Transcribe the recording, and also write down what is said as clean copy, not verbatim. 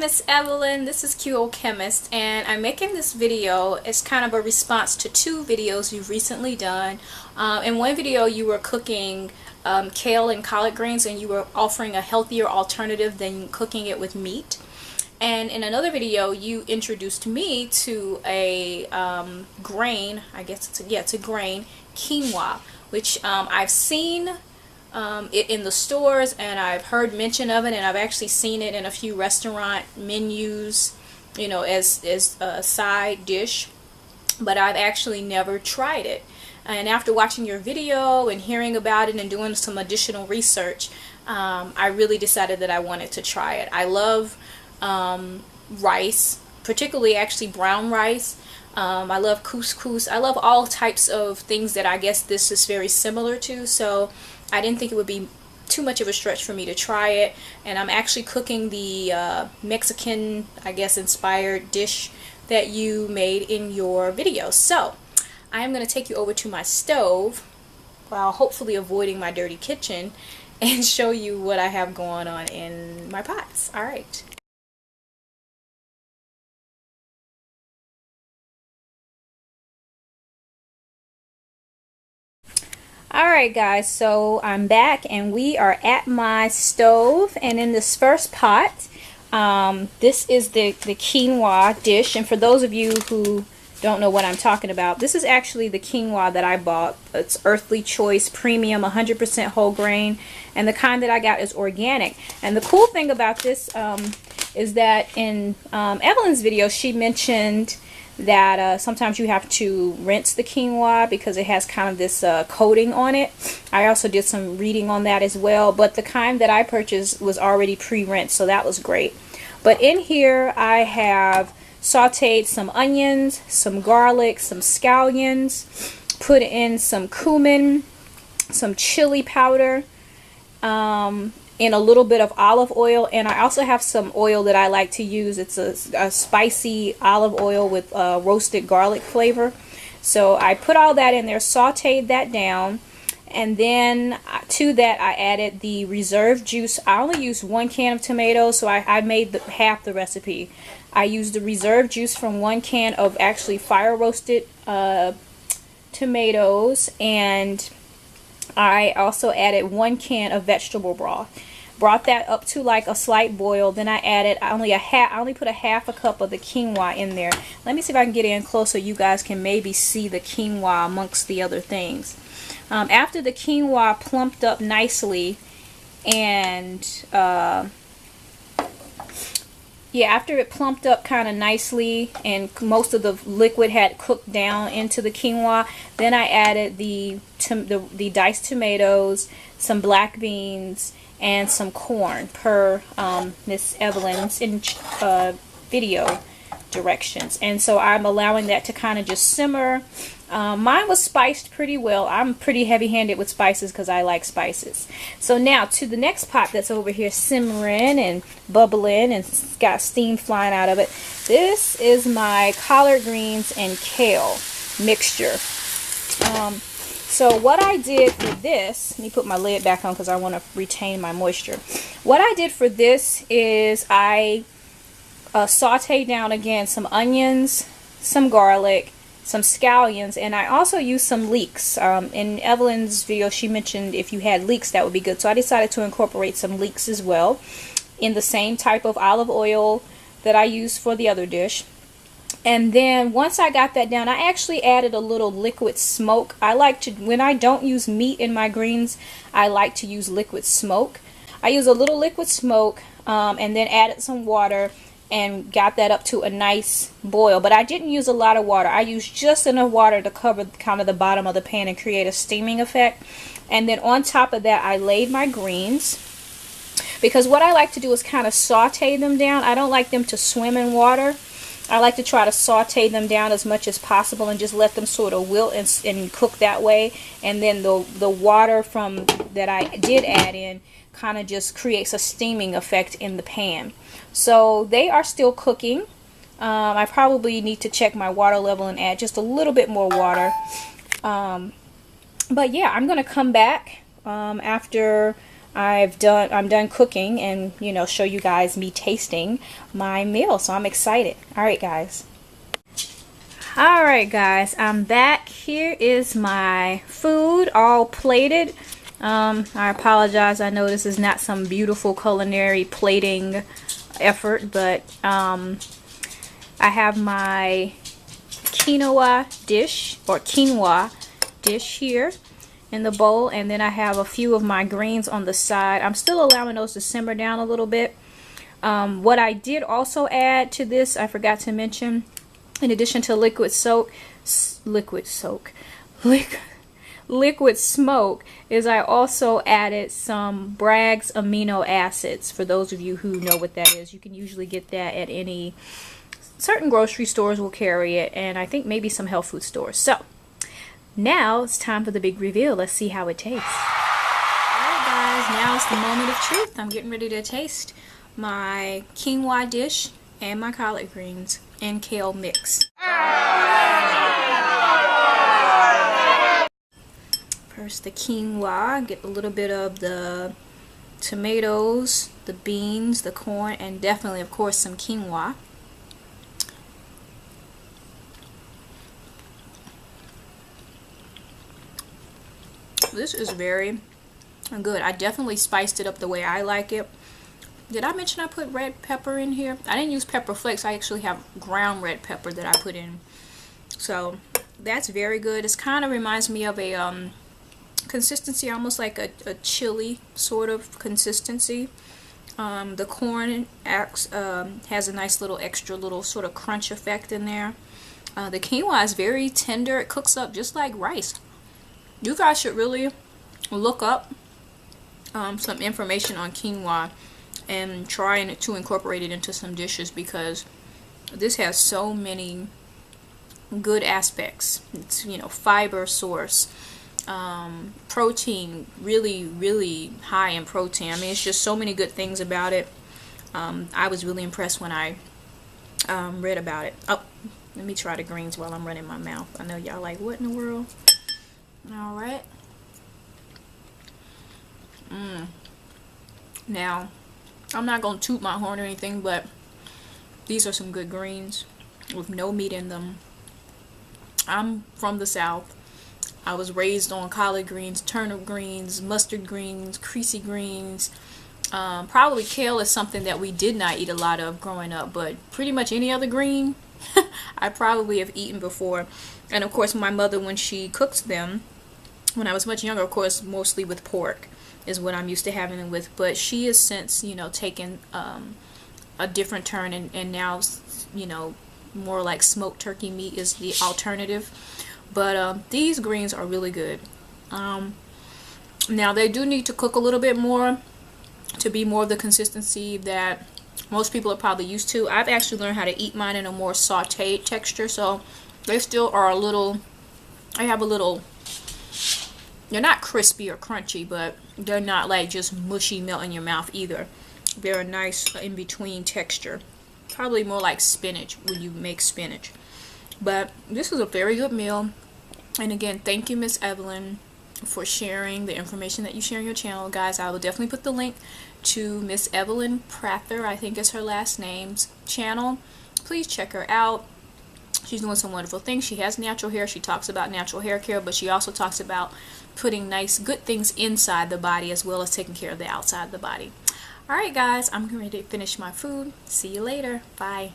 Miss Evelyn. This is QO Chemist, and I'm making this video as kind of a response to two videos you've recently done. In one video, you were cooking kale and collard greens, and you were offering a healthier alternative than cooking it with meat. And in another video, you introduced me to a grain, I guess it's a grain, quinoa, which I've seen it in the stores, and I've heard mention of it, and I've actually seen it in a few restaurant menus, you know, as a side dish, but I've actually never tried it. And after watching your video and hearing about it and doing some additional research, I really decided that I wanted to try it. I love rice, particularly actually brown rice. I love couscous. I love all types of things that I guess this is very similar to, so I didn't think it would be too much of a stretch for me to try it. And I'm actually cooking the Mexican, I guess, inspired dish that you made in your video. So I am going to take you over to my stove, while hopefully avoiding my dirty kitchen, and show you what I have going on in my pots. Alright. Alright guys, so I'm back and we are at my stove, and in this first pot, this is the quinoa dish. And for those of you who don't know what I'm talking about, this is actually the quinoa that I bought. It's Earthly Choice Premium, 100% whole grain, and the kind that I got is organic. And the cool thing about this is that in Evelyn's video, she mentioned that sometimes you have to rinse the quinoa because it has kind of this coating on it. I also did some reading on that as well, but the kind that I purchased was already pre-rinsed, so that was great. But in here I have sauteed some onions, some garlic, some scallions, put in some cumin, some chili powder, in a little bit of olive oil, and I also have some oil that I like to use. It's a spicy olive oil with roasted garlic flavor. So I put all that in there, sauteed that down, and then to that I added the reserve juice. I only used 1 can of tomatoes, so I made half the recipe. I used the reserve juice from 1 can of actually fire roasted tomatoes, and I also added 1 can of vegetable broth. Brought that up to like a slight boil. Then I added I only put a half a cup of the quinoa in there. Let me see if I can get in closer. You guys can maybe see the quinoa amongst the other things. After the quinoa plumped up nicely, and yeah, after it plumped up kind of nicely and most of the liquid had cooked down into the quinoa, then I added the diced tomatoes, some black beans, and some corn per Miss Evelyn's video directions. And so I'm allowing that to kind of just simmer. Mine was spiced pretty well. I'm pretty heavy-handed with spices because I like spices. So now to the next pot that's over here simmering and bubbling and got steam flying out of it. This is my collard greens and kale mixture. So what I did for this, let me put my lid back on because I want to retain my moisture. What I did for this is I sauteed down again some onions, some garlic, some scallions, and I also used some leeks. In Evelyn's video she mentioned if you had leeks that would be good, so I decided to incorporate some leeks as well in the same type of olive oil that I used for the other dish. And then once I got that down, I actually added a little liquid smoke. I like to, when I don't use meat in my greens, I like to use liquid smoke. I use a little liquid smoke and then added some water and got that up to a nice boil. But I didn't use a lot of water. I used just enough water to cover kind of the bottom of the pan and create a steaming effect. And then on top of that I laid my greens, because what I like to do is kind of saute them down. I don't like them to swim in water. I like to try to saute them down as much as possible and just let them sort of wilt and cook that way. And then the water from that I did add in kind of just creates a steaming effect in the pan. So they are still cooking. I probably need to check my water level and add just a little bit more water. But yeah, I'm going to come back after I'm done cooking and, you know, show you guys me tasting my meal. So I'm excited. All right, guys. All right, guys, I'm back. Here is my food all plated. I apologize. I know this is not some beautiful culinary plating effort, but I have my quinoa dish here in the bowl, and then I have a few of my greens on the side. I'm still allowing those to simmer down a little bit. What I did also add to this, I forgot to mention, in addition to liquid smoke, is I also added some Bragg's amino acids. For those of you who know what that is, you can usually get that at any certain grocery stores will carry it, and I think maybe some health food stores. So now it's time for the big reveal. Let's see how it tastes. Alright guys, now it's the moment of truth. I'm getting ready to taste my quinoa dish and my collard greens and kale mix. First the quinoa, get a little bit of the tomatoes, the beans, the corn, and definitely of course some quinoa. This is very good. I definitely spiced it up the way I like it. Did I mention I put red pepper in here? I didn't use pepper flakes. I actually have ground red pepper that I put in. So that's very good. It kind of reminds me of a consistency, almost like a chili sort of consistency. The corn has a nice little extra little sort of crunch effect in there. The quinoa is very tender. It cooks up just like rice. You guys should really look up some information on quinoa and try to incorporate it into some dishes, because this has so many good aspects. It's, you know, fiber source, protein, really high in protein. I mean, it's just so many good things about it. I was really impressed when I read about it. Oh, let me try the greens while I'm running my mouth. I know y'all like, what in the world? Alright. Now, I'm not going to toot my horn or anything, but these are some good greens with no meat in them. I'm from the South. I was raised on collard greens, turnip greens, mustard greens, creasy greens. Probably kale is something that we did not eat a lot of growing up, but pretty much any other green I probably have eaten before. And of course my mother, when she cooks them, when I was much younger, of course mostly with pork is what I'm used to having them with, but she has since, you know, taken a different turn, and now, you know, more like smoked turkey meat is the alternative. But these greens are really good. Now they do need to cook a little bit more to be more of the consistency that most people are probably used to. I've actually learned how to eat mine in a more sauteed texture, so they still are a little, I have a little, they're not crispy or crunchy, but they're not like just mushy melt in your mouth either. They're a nice in-between texture. Probably more like spinach when you make spinach. But this is a very good meal. And again, thank you, Miss Evelyn, for sharing the information that you share on your channel. Guys, I will definitely put the link to Miss Evelynprather, I think is her last name's channel. Please check her out. She's doing some wonderful things. She has natural hair. She talks about natural hair care, but she also talks about putting nice, good things inside the body as well as taking care of the outside of the body. Alright guys, I'm ready to finish my food. See you later. Bye.